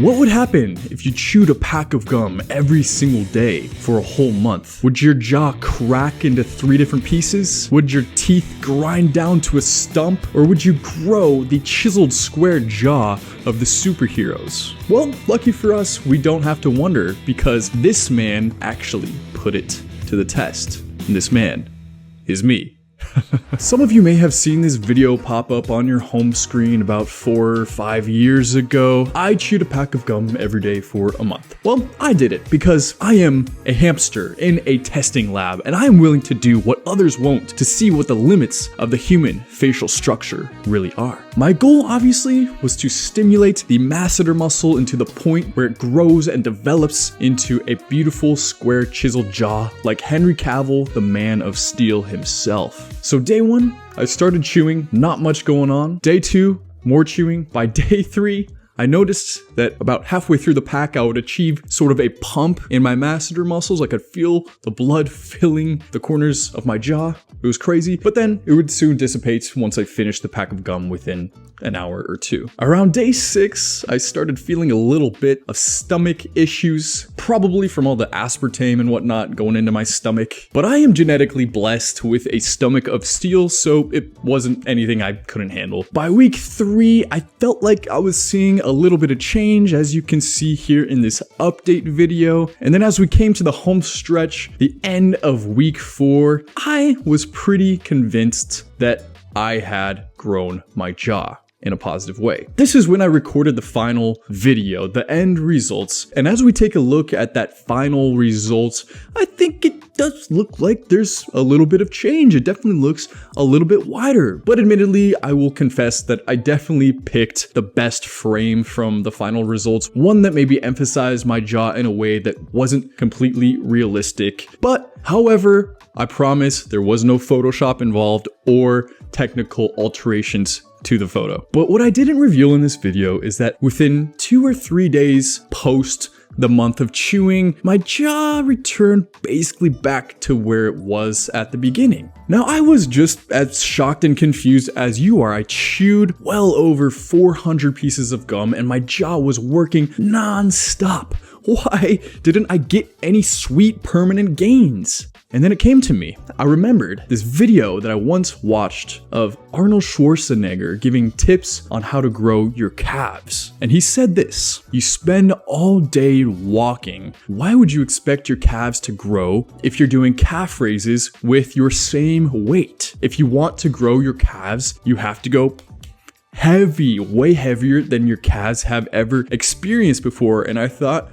What would happen if you chewed a pack of gum every single day for a whole month? Would your jaw crack into 3 different pieces? Would your teeth grind down to a stump? Or would you grow the chiseled square jaw of the superheroes? Well, lucky for us, we don't have to wonder because this man actually put it to the test. And this man is me. Some of you may have seen this video pop up on your home screen about 4 or 5 years ago. I chewed a pack of gum every day for a month. Well, I did it because I am a hamster in a testing lab and I am willing to do what others won't to see what the limits of the human facial structure really are. My goal obviously was to stimulate the masseter muscle into the point where it grows and develops into a beautiful square chiseled jaw like Henry Cavill, the Man of Steel himself. So day 1, I started chewing, not much going on. Day 2, more chewing. By day 3, I noticed that about halfway through the pack, I would achieve sort of a pump in my masseter muscles. I could feel the blood filling the corners of my jaw. It was crazy, but then it would soon dissipate once I finished the pack of gum within an hour or 2. Around day 6, I started feeling a little bit of stomach issues, probably from all the aspartame and whatnot going into my stomach. But I am genetically blessed with a stomach of steel, so it wasn't anything I couldn't handle. By week 3, I felt like I was seeing a little bit of change, as you can see here in this update video. And then as we came to the home stretch, the end of week 4, I was pretty convinced that I had grown my jaw in a positive way. This is when I recorded the final video, the end results. And as we take a look at that final results, I think it does look like there's a little bit of change. It definitely looks a little bit wider. But admittedly, I will confess that I definitely picked the best frame from the final results. One that maybe emphasized my jaw in a way that wasn't completely realistic. But however, I promise there was no Photoshop involved or technical alterations to the photo. But what I didn't reveal in this video is that within 2 or 3 days post the month of chewing, my jaw returned basically back to where it was at the beginning. Now, I was just as shocked and confused as you are. I chewed well over 400 pieces of gum and my jaw was working non-stop. Why didn't I get any sweet permanent gains? And then it came to me. I remembered this video that I once watched of Arnold Schwarzenegger giving tips on how to grow your calves. And he said this: you spend all day walking. Why would you expect your calves to grow if you're doing calf raises with your same weight? If you want to grow your calves, you have to go heavy, way heavier than your calves have ever experienced before. And I thought,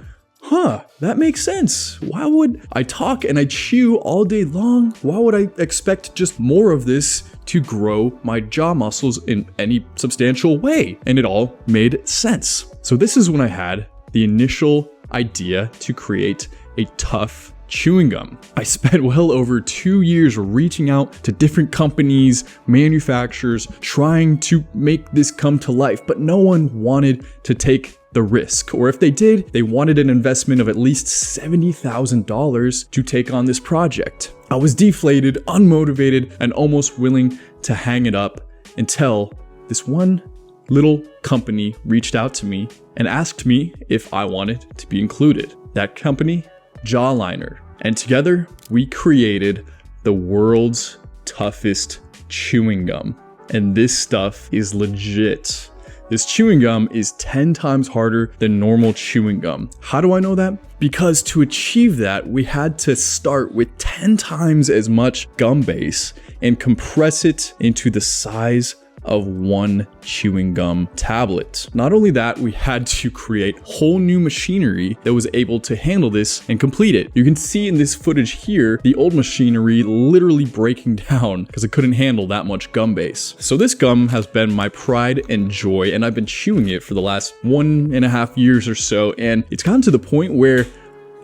that makes sense. Why would I talk and I chew all day long? Why would I expect just more of this to grow my jaw muscles in any substantial way? And it all made sense. So this is when I had the initial idea to create a tough chewing gum. I spent well over 2 years reaching out to different companies, manufacturers, trying to make this come to life, but no one wanted to take the risk. Or if they did, they wanted an investment of at least $70,000 to take on this project. I was deflated, unmotivated, and almost willing to hang it up until this one little company reached out to me and asked me if I wanted to be included. That company, JAWLINER. And together we created the world's toughest chewing gum. And this stuff is legit. This chewing gum is 10 times harder than normal chewing gum. How do I know that? Because to achieve that, we had to start with 10 times as much gum base and compress it into the size of one chewing gum tablet. Not only that, we had to create whole new machinery that was able to handle this and complete it. You can see in this footage here, the old machinery literally breaking down because it couldn't handle that much gum base. So this gum has been my pride and joy, and I've been chewing it for the last 1.5 years or so, and it's gotten to the point where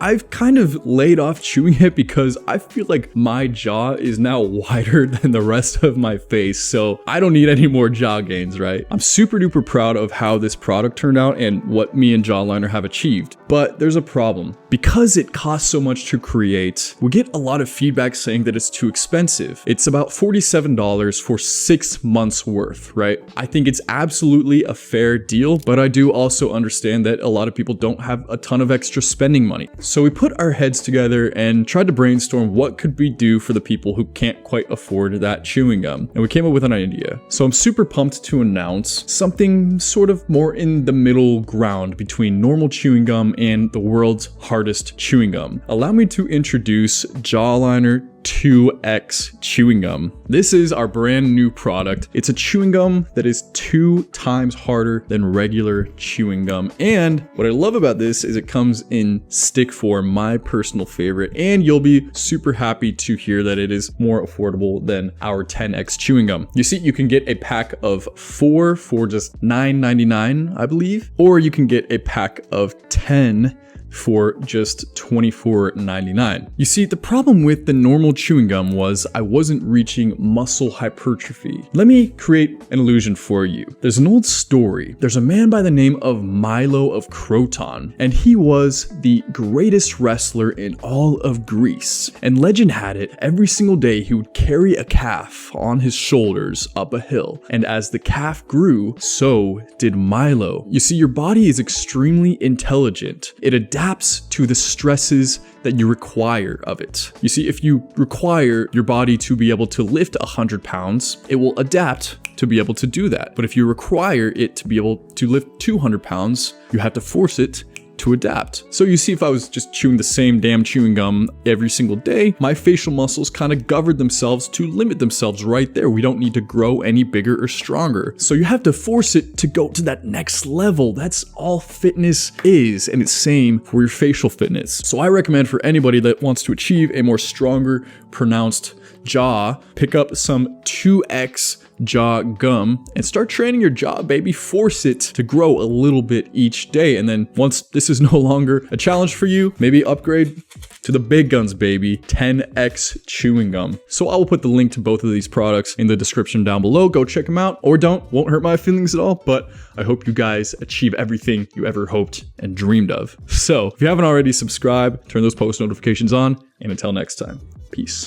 I've kind of laid off chewing it because I feel like my jaw is now wider than the rest of my face, so I don't need any more jaw gains, right? I'm super duper proud of how this product turned out and what me and JAWLINER have achieved, but there's a problem. Because it costs so much to create, we get a lot of feedback saying that it's too expensive. It's about $47 for 6 months worth, right? I think it's absolutely a fair deal, but I do also understand that a lot of people don't have a ton of extra spending money. So we put our heads together and tried to brainstorm what could we do for the people who can't quite afford that chewing gum. And we came up with an idea. So I'm super pumped to announce something sort of more in the middle ground between normal chewing gum and the world's hardest chewing gum. Allow me to introduce JAWLINER 2X chewing gum. This is our brand new product. It's a chewing gum that is 2 times harder than regular chewing gum. And what I love about this is it comes in stick form, my personal favorite, and you'll be super happy to hear that it is more affordable than our 10X chewing gum. You see, you can get a pack of 4 for just $9.99, I believe, or you can get a pack of 10 for just $24.99. You see, the problem with the normal chewing gum was I wasn't reaching muscle hypertrophy. Let me create an illusion for you. There's an old story. There's a man by the name of Milo of Croton, and he was the greatest wrestler in all of Greece. And legend had it, every single day he would carry a calf on his shoulders up a hill. And as the calf grew, so did Milo. You see, your body is extremely intelligent. It adapts to the stresses that you require of it. You see, if you require your body to be able to lift 100 pounds, it will adapt to be able to do that. But if you require it to be able to lift 200 pounds, you have to force it to adapt. So you see, if I was just chewing the same damn chewing gum every single day, my facial muscles kind of governed themselves to limit themselves right there. We don't need to grow any bigger or stronger. So you have to force it to go to that next level. That's all fitness is, and it's same for your facial fitness. So I recommend for anybody that wants to achieve a more stronger, pronounced jaw, pick up some 2X jaw gum and start training your jaw, baby. Force it to grow a little bit each day. And then once this is no longer a challenge for you, maybe upgrade to the big guns, baby, 10X chewing gum. So I will put the link to both of these products in the description down below. Go check them out, or don't, won't hurt my feelings at all, but I hope you guys achieve everything you ever hoped and dreamed of. So if you haven't already, subscribe, turn those post notifications on, and until next time, peace.